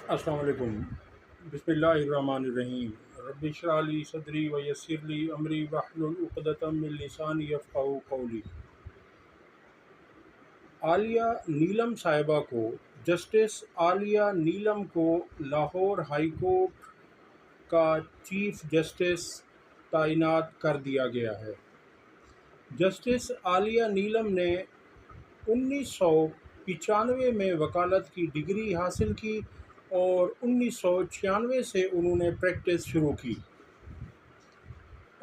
السلام علیکم۔ بسم اللہ الرحمن الرحیم۔ رب اشرح لی صدری ویسر لی امری واحلل عقدۃ من لسانی یفقہوا قولی۔ عالیہ نیلم صاحبہ کو جسٹس عالیہ نیلم کو لاہور ہائی کورٹ کا چیف جسٹس تعینات کر دیا گیا ہے۔ جسٹس عالیہ نیلم نے 1995 میں وکالت کی ڈگری حاصل کی اور 1996 سے انہوں نے پریکٹس شروع کی،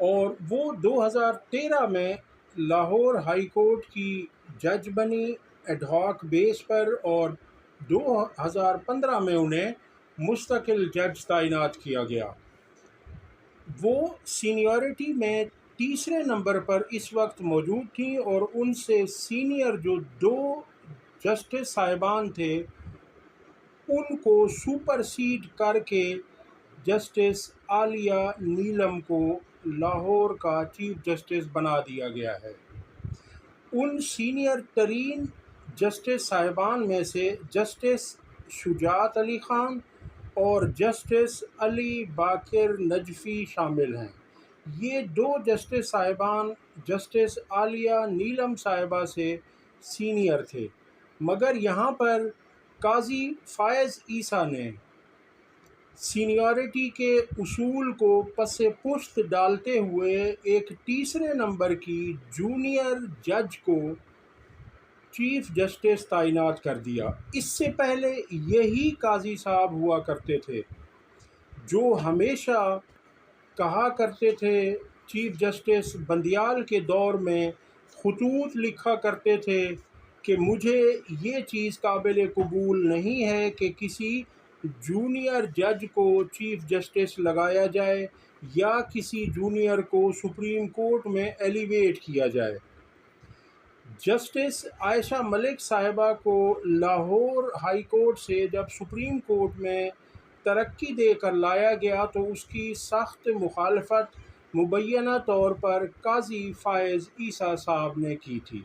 اور وہ 2013 میں لاہور ہائی کورٹ کی جج بنی ایڈ ہاک بیس پر، اور 2015 میں انہیں مستقل جج تعینات کیا گیا۔ وہ سینیورٹی میں تیسرے نمبر پر اس وقت موجود تھیں، اور ان سے سینئر جو دو جسٹس صاحبان تھے ان کو سپرسیڈ کر کے جسٹس عالیہ نیلم کو لاہور کا چیف جسٹس بنا دیا گیا ہے۔ ان سینئر ترین جسٹس صاحبان میں سے جسٹس شجاعت علی خان اور جسٹس علی باقر نجفی شامل ہیں۔ یہ دو جسٹس صاحبان جسٹس عالیہ نیلم صاحبہ سے سینئر تھے، مگر یہاں پر قاضی فائز عیسیٰ نے سینیورٹی کے اصول کو پس پشت ڈالتے ہوئے ایک تیسرے نمبر کی جونیئر جج کو چیف جسٹس تعینات کر دیا۔ اس سے پہلے یہی قاضی صاحب ہوا کرتے تھے جو ہمیشہ کہا کرتے تھے، چیف جسٹس بندیال کے دور میں خطوط لکھا کرتے تھے کہ مجھے یہ چیز قابل قبول نہیں ہے کہ کسی جونیئر جج کو چیف جسٹس لگایا جائے یا کسی جونیئر کو سپریم کورٹ میں ایلیویٹ کیا جائے۔ جسٹس عائشہ ملک صاحبہ کو لاہور ہائی کورٹ سے جب سپریم کورٹ میں ترقی دے کر لایا گیا تو اس کی سخت مخالفت مبینہ طور پر قاضی فائز عیسیٰ صاحب نے کی تھی،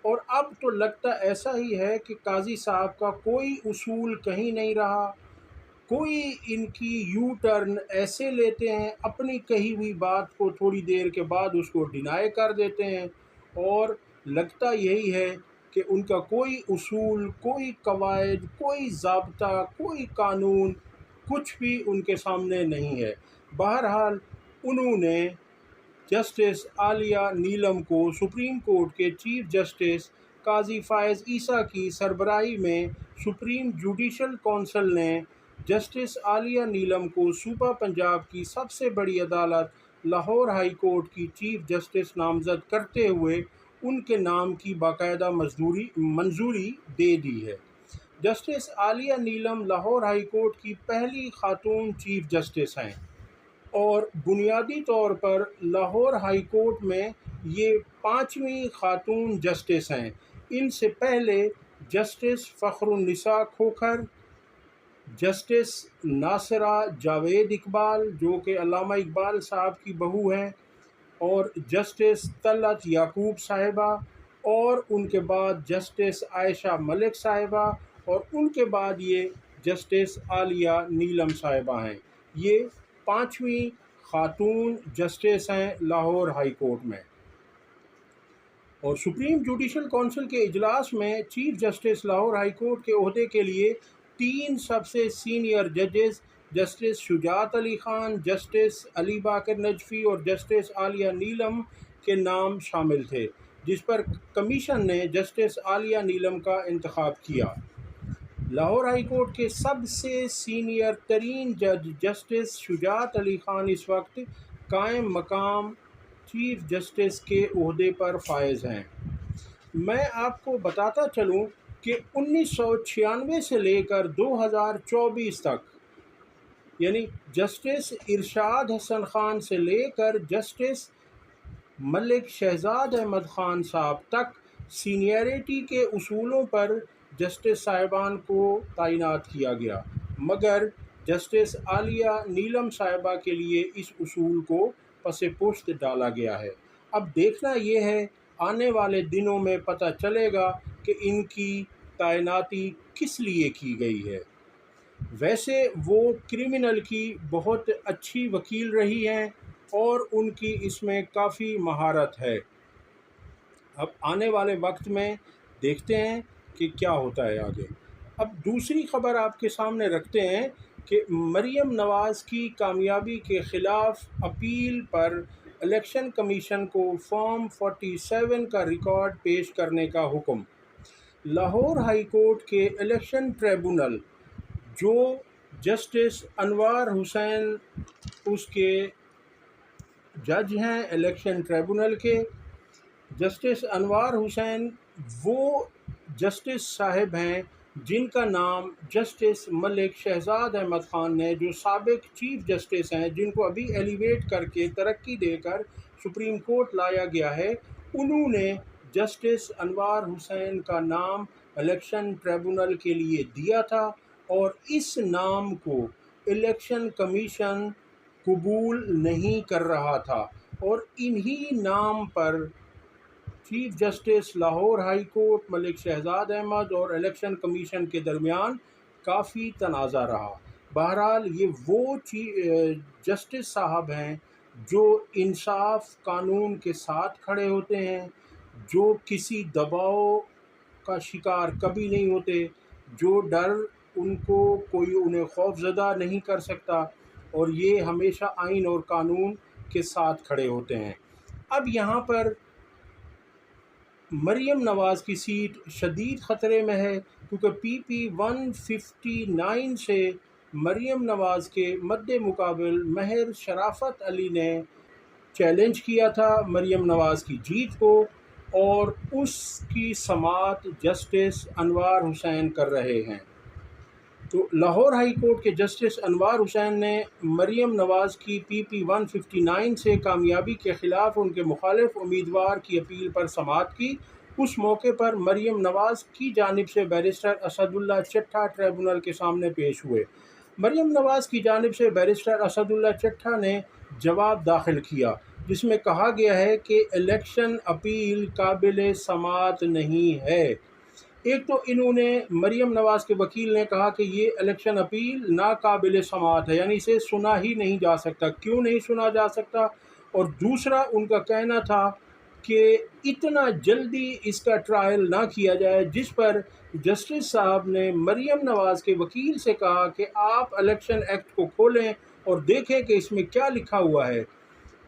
اور اب تو لگتا ایسا ہی ہے کہ قاضی صاحب کا کوئی اصول کہیں نہیں رہا۔ کوئی ان کی یو ٹرن ایسے لیتے ہیں، اپنی کہی ہوئی بات کو تھوڑی دیر کے بعد اس کو ڈینائی کر دیتے ہیں، اور لگتا یہی ہے کہ ان کا کوئی اصول، کوئی قواعد، کوئی ضابطہ، کوئی قانون، کچھ بھی ان کے سامنے نہیں ہے۔ بہرحال انہوں نے جسٹس عالیہ نیلم کو سپریم کورٹ کے چیف جسٹس قاضی فائز عیسیٰ کی سربراہی میں سپریم جوڈیشل کونسل نے جسٹس عالیہ نیلم کو صوبہ پنجاب کی سب سے بڑی عدالت لاہور ہائی کورٹ کی چیف جسٹس نامزد کرتے ہوئے ان کے نام کی باقاعدہ منظوری دے دی ہے۔ جسٹس عالیہ نیلم لاہور ہائی کورٹ کی پہلی خاتون چیف جسٹس ہیں، اور بنیادی طور پر لاہور ہائی کورٹ میں یہ 5ویں خاتون جسٹس ہیں۔ ان سے پہلے جسٹس فخر النساء کھوکھر، جسٹس ناصرہ جاوید اقبال جو کہ علامہ اقبال صاحب کی بہو ہیں، اور جسٹس طلعت یعقوب صاحبہ، اور ان کے بعد جسٹس عائشہ ملک صاحبہ، اور ان کے بعد یہ جسٹس عالیہ نیلم صاحبہ ہیں۔ یہ 5ویں خاتون جسٹس ہیں لاہور ہائی کورٹ میں۔ اور سپریم جوڈیشل کونسل کے اجلاس میں chief justice Lahore high court کے عہدے کے لیے 3 سب سے سینئر ججز جسٹس شجاعت علی خان، جسٹس علی باقر نجفی اور جسٹس عالیہ نیلم کے نام شامل تھے، جس پر کمیشن نے جسٹس عالیہ نیلم کا انتخاب کیا۔ لاہور ہائی کورٹ کے سب سے سینئر ترین جج جسٹس شجاعت علی خان اس وقت قائم مقام چیف جسٹس کے عہدے پر فائز ہیں۔ میں آپ کو بتاتا چلوں کہ 1996 سے لے کر 2024 تک، یعنی جسٹس ارشاد حسن خان سے لے کر جسٹس ملک شہزاد احمد خان صاحب تک سینیئرٹی کے اصولوں پر جسٹس صاحبان کو تعینات کیا گیا، مگر جسٹس عالیہ نیلم صاحبہ کے لیے اس اصول کو پس پشت ڈالا گیا ہے۔ اب دیکھنا یہ ہے، آنے والے دنوں میں پتہ چلے گا کہ ان کی تعیناتی کس لیے کی گئی ہے۔ ویسے وہ کرمنل کی بہت اچھی وکیل رہی ہیں اور ان کی اس میں کافی مہارت ہے۔ اب آنے والے وقت میں دیکھتے ہیں کہ کیا ہوتا ہے آگے۔ اب دوسری خبر آپ کے سامنے رکھتے ہیں کہ مریم نواز کی کامیابی کے خلاف اپیل پر الیکشن کمیشن کو فارم 47 کا ریکارڈ پیش کرنے کا حکم۔ لاہور ہائی کورٹ کے الیکشن ٹریبونل، جو جسٹس انوار حسین اس کے جج ہیں، الیکشن ٹریبونل کے جسٹس انوار حسین وہ جسٹس صاحب ہیں جن کا نام جسٹس ملک شہزاد احمد خان نے، جو سابق چیف جسٹس ہیں، جن کو ابھی ایلیویٹ کر کے ترقی دے کر سپریم کورٹ لایا گیا ہے، انہوں نے جسٹس انوار حسین کا نام الیکشن ٹریبونل کے لیے دیا تھا، اور اس نام کو الیکشن کمیشن قبول نہیں کر رہا تھا، اور انہی نام پر chief justice Lahore high court Malik Shahzad Ahmed اور الیکشن کمیشن کے درمیان کافی تنازع رہا۔ بہرحال یہ وہ جسٹس صاحب ہیں جو انصاف قانون کے ساتھ کھڑے ہوتے ہیں، جو کسی دباؤ کا شکار کبھی نہیں ہوتے، جو ڈر ان کو کوئی انہیں خوف زدہ نہیں کر سکتا، اور یہ ہمیشہ آئین اور قانون کے ساتھ کھڑے ہوتے ہیں۔ اب یہاں پر مریم نواز کی سیٹ شدید خطرے میں ہے، کیونکہ پی 159 سے مریم نواز کے مد مقابل مہر شرافت علی نے چیلنج کیا تھا مریم نواز کی جیت کو، اور اس کی سماعت جسٹس انوار حسین کر رہے ہیں۔ تو لاہور ہائی کورٹ کے جسٹس انوار حسین نے مریم نواز کی پی 159 سے کامیابی کے خلاف ان کے مخالف امیدوار کی اپیل پر سماعت کی۔ اس موقع پر مریم نواز کی جانب سے بیرسٹر اسد اللہ چٹھا ٹریبونل کے سامنے پیش ہوئے۔ مریم نواز کی جانب سے بیرسٹر اسد اللہ چٹھا نے جواب داخل کیا، جس میں کہا گیا ہے کہ الیکشن اپیل قابل سماعت نہیں ہے۔ ایک تو انہوں نے مریم نواز کے وکیل نے کہا کہ یہ الیکشن اپیل ناقابل سماعت ہے، یعنی اسے سنا ہی نہیں جا سکتا۔ کیوں نہیں سنا جا سکتا؟ اور دوسرا ان کا کہنا تھا کہ اتنا جلدی اس کا ٹرائل نہ کیا جائے، جس پر جسٹس صاحب نے مریم نواز کے وکیل سے کہا کہ آپ الیکشن ایکٹ کو کھولیں اور دیکھیں کہ اس میں کیا لکھا ہوا ہے۔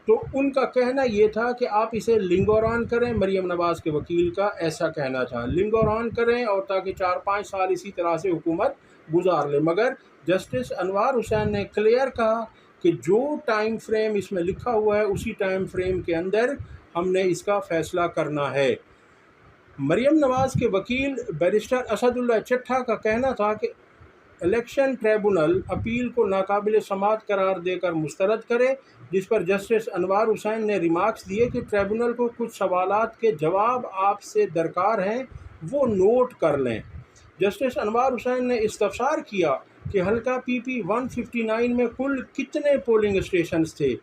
تو ان کا کہنا یہ تھا کہ آپ اسے لنگر آن کریں، مریم نواز کے وکیل کا ایسا کہنا تھا، لنگر آن کریں، اور تاکہ 4-5 سال اسی طرح سے حکومت گزار لے۔ مگر جسٹس انوار حسین نے کلیئر کہا کہ جو ٹائم فریم اس میں لکھا ہوا ہے اسی ٹائم فریم کے اندر ہم نے اس کا فیصلہ کرنا ہے۔ مریم نواز کے وکیل بیرسٹر اسد اللہ چٹھا کا کہنا تھا کہ الیکشن ٹریبونل اپیل کو ناقابل سماعت قرار دے کر مسترد کرے، جس پر جسٹس انوار حسین نے ریمارکس دیے کہ ٹریبونل کو کچھ سوالات کے جواب آپ سے درکار ہیں، وہ نوٹ کر لیں۔ جسٹس انوار حسین نے استفسار کیا کہ حلقہ پی 159 میں کل کتنے پولنگ اسٹیشنز تھے،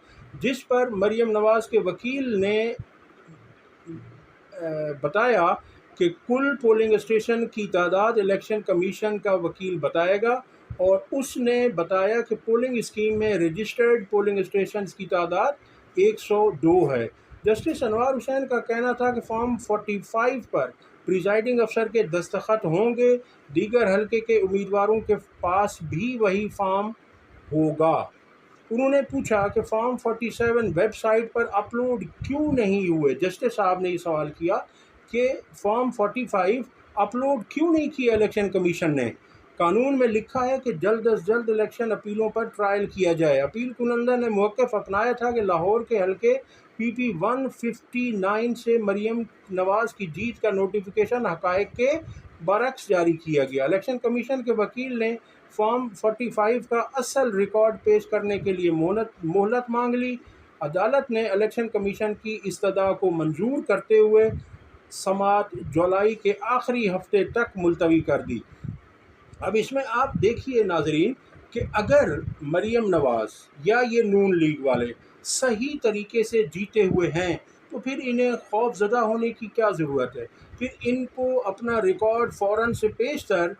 جس پر مریم نواز کے وکیل نے بتایا کہ کل پولنگ اسٹیشن کی تعداد الیکشن کمیشن کا وکیل بتائے گا، اور اس نے بتایا کہ پولنگ اسکیم میں رجسٹرڈ پولنگ اسٹیشنز کی تعداد 102 ہے۔ جسٹس انوار حسین کا کہنا تھا کہ فارم 45 پر پریزائڈنگ افسر کے دستخط ہوں گے، دیگر حلقے کے امیدواروں کے پاس بھی وہی فارم ہوگا۔ انہوں نے پوچھا کہ فارم 47 ویب سائٹ پر اپلوڈ کیوں نہیں ہوئے۔ جسٹس صاحب نے یہ سوال کیا کہ فارم 45 اپلوڈ کیوں نہیں کیا الیکشن کمیشن نے؟ قانون میں لکھا ہے کہ جلد از جلد الیکشن اپیلوں پر ٹرائل کیا جائے۔ اپیل کنندہ نے موقف اپنایا تھا کہ لاہور کے حلقے پی 159 سے مریم نواز کی جیت کا نوٹیفیکیشن حقائق کے برعکس جاری کیا گیا۔ الیکشن کمیشن کے وکیل نے فارم 45 کا اصل ریکارڈ پیش کرنے کے لیے مہلت مانگ لی۔ عدالت نے الیکشن کمیشن کی استدعا کو منظور کرتے ہوئے سماعت جولائی کے آخری ہفتے تک ملتوی کر دی۔ اب اس میں آپ دیکھیے ناظرین کہ اگر مریم نواز یا یہ نون لیگ والے صحیح طریقے سے جیتے ہوئے ہیں تو پھر انہیں خوف زدہ ہونے کی کیا ضرورت ہے؟ پھر ان کو اپنا ریکارڈ فوراً سے پیشتر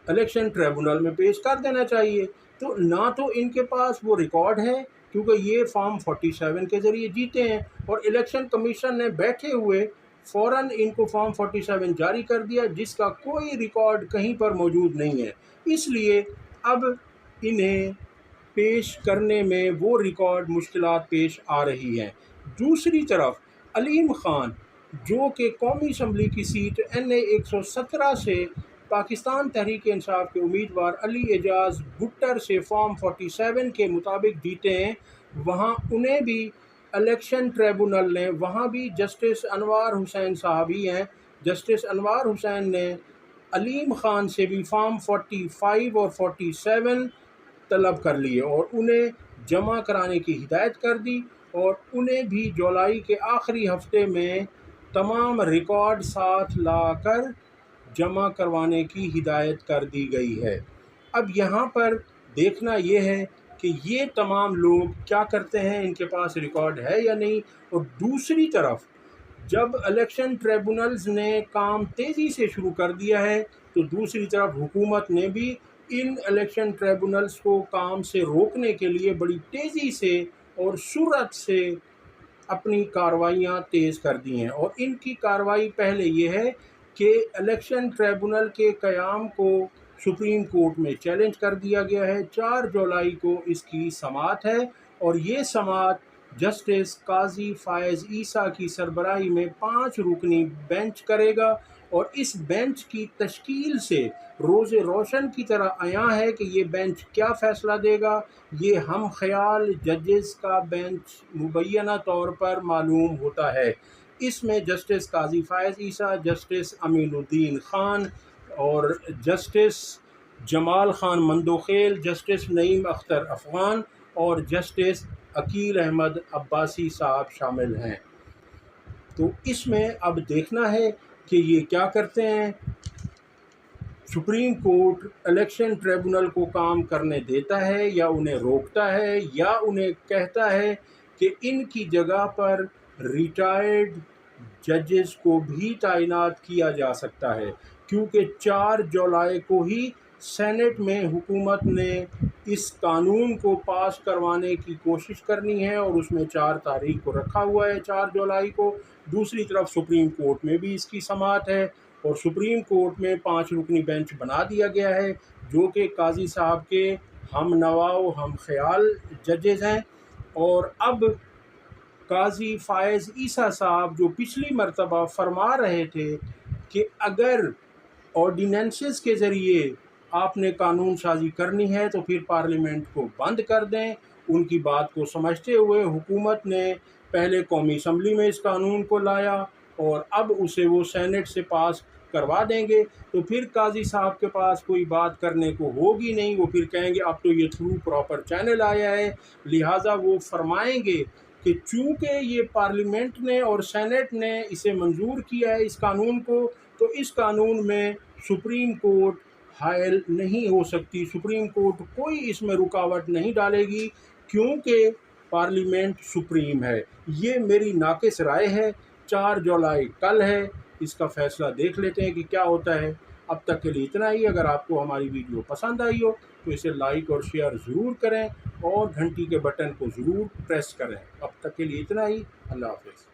الیکشن ٹریبونل میں پیش کر دینا چاہیے۔ تو نہ تو ان کے پاس وہ ریکارڈ ہے کیونکہ یہ فارم 47 کے ذریعے جیتے ہیں، اور الیکشن کمیشن نے بیٹھے ہوئے فوراً ان کو فارم 47 جاری کر دیا جس کا کوئی ریکارڈ کہیں پر موجود نہیں ہے۔ اس لیے اب انہیں پیش کرنے میں وہ ریکارڈ مشکلات پیش آ رہی ہیں۔ دوسری طرف علیم خان جو کہ قومی اسمبلی کی سیٹ NA 117 سے پاکستان تحریک انصاف کے امیدوار علی اعجاز بٹر سے فارم 47 کے مطابق جیتے ہیں، وہاں انہیں بھی الیکشن ٹریبونل نے، وہاں بھی جسٹس انوار حسین صاحب ہی ہیں، جسٹس انوار حسین نے علیم خان سے بھی فارم 45 اور 47 طلب کر لیے اور انہیں جمع کرانے کی ہدایت کر دی، اور انہیں بھی جولائی کے آخری ہفتے میں تمام ریکارڈ ساتھ لا کر جمع کروانے کی ہدایت کر دی گئی ہے۔ اب یہاں پر دیکھنا یہ ہے کہ یہ تمام لوگ کیا کرتے ہیں، ان کے پاس ریکارڈ ہے یا نہیں۔ اور دوسری طرف جب الیکشن ٹریبونلز نے کام تیزی سے شروع کر دیا ہے تو دوسری طرف حکومت نے بھی ان الیکشن ٹریبونلز کو کام سے روکنے کے لیے بڑی تیزی سے اور سرعت سے اپنی کارروائیاں تیز کر دی ہیں، اور ان کی کارروائی پہلے یہ ہے کہ الیکشن ٹریبونل کے قیام کو سپریم کورٹ میں چیلنج کر دیا گیا ہے۔ 4 جولائی کو اس کی سماعت ہے، اور یہ سماعت جسٹس قاضی فائز عیسیٰ کی سربراہی میں 5 رکنی بینچ کرے گا، اور اس بینچ کی تشکیل سے روز روشن کی طرح عیاں ہے کہ یہ بینچ کیا فیصلہ دے گا۔ یہ ہم خیال ججز کا بینچ مبینہ طور پر معلوم ہوتا ہے۔ اس میں جسٹس قاضی فائز عیسیٰ، جسٹس امین الدین خان اور جسٹس جمال خان مندوخیل، جسٹس نعیم اختر افغان اور جسٹس عقیل احمد عباسی صاحب شامل ہیں۔ تو اس میں اب دیکھنا ہے کہ یہ کیا کرتے ہیں۔ سپریم کورٹ الیکشن ٹریبونل کو کام کرنے دیتا ہے یا انہیں روکتا ہے، یا انہیں کہتا ہے کہ ان کی جگہ پر ریٹائرڈ ججز کو بھی تعینات کیا جا سکتا ہے، کیونکہ 4 جولائی کو ہی سینٹ میں حکومت نے اس قانون کو پاس کروانے کی کوشش کرنی ہے، اور اس میں 4 تاریخ کو رکھا ہوا ہے، 4 جولائی کو۔ دوسری طرف سپریم کورٹ میں بھی اس کی سماعت ہے، اور سپریم کورٹ میں 5 رکنی بینچ بنا دیا گیا ہے جو کہ قاضی صاحب کے ہم نوا و ہم خیال ججز ہیں۔ اور اب قاضی فائز عیسیٰ صاحب جو پچھلی مرتبہ فرما رہے تھے کہ اگر آرڈیننسز کے ذریعے آپ نے قانون سازی کرنی ہے تو پھر پارلیمنٹ کو بند کر دیں، ان کی بات کو سمجھتے ہوئے حکومت نے پہلے قومی اسمبلی میں اس قانون کو لایا اور اب اسے وہ سینٹ سے پاس کروا دیں گے، تو پھر قاضی صاحب کے پاس کوئی بات کرنے کو ہوگی نہیں۔ وہ پھر کہیں گے اب تو یہ تھرو پراپر چینل آیا ہے، لہٰذا وہ فرمائیں گے کہ چونکہ یہ پارلیمنٹ نے اور سینٹ نے اسے منظور کیا ہے اس قانون کو، تو اس قانون میں سپریم کورٹ حائل نہیں ہو سکتی، سپریم کورٹ کوئی اس میں رکاوٹ نہیں ڈالے گی کیونکہ پارلیمنٹ سپریم ہے۔ یہ میری ناقص رائے ہے۔ 4 جولائی کل ہے، اس کا فیصلہ دیکھ لیتے ہیں کہ کیا ہوتا ہے۔ اب تک کے لیے اتنا ہی۔ اگر آپ کو ہماری ویڈیو پسند آئی ہو تو اسے لائک اور شیئر ضرور کریں اور گھنٹی کے بٹن کو ضرور پریس کریں۔ اب تک کے لیے اتنا ہی۔ اللہ حافظ۔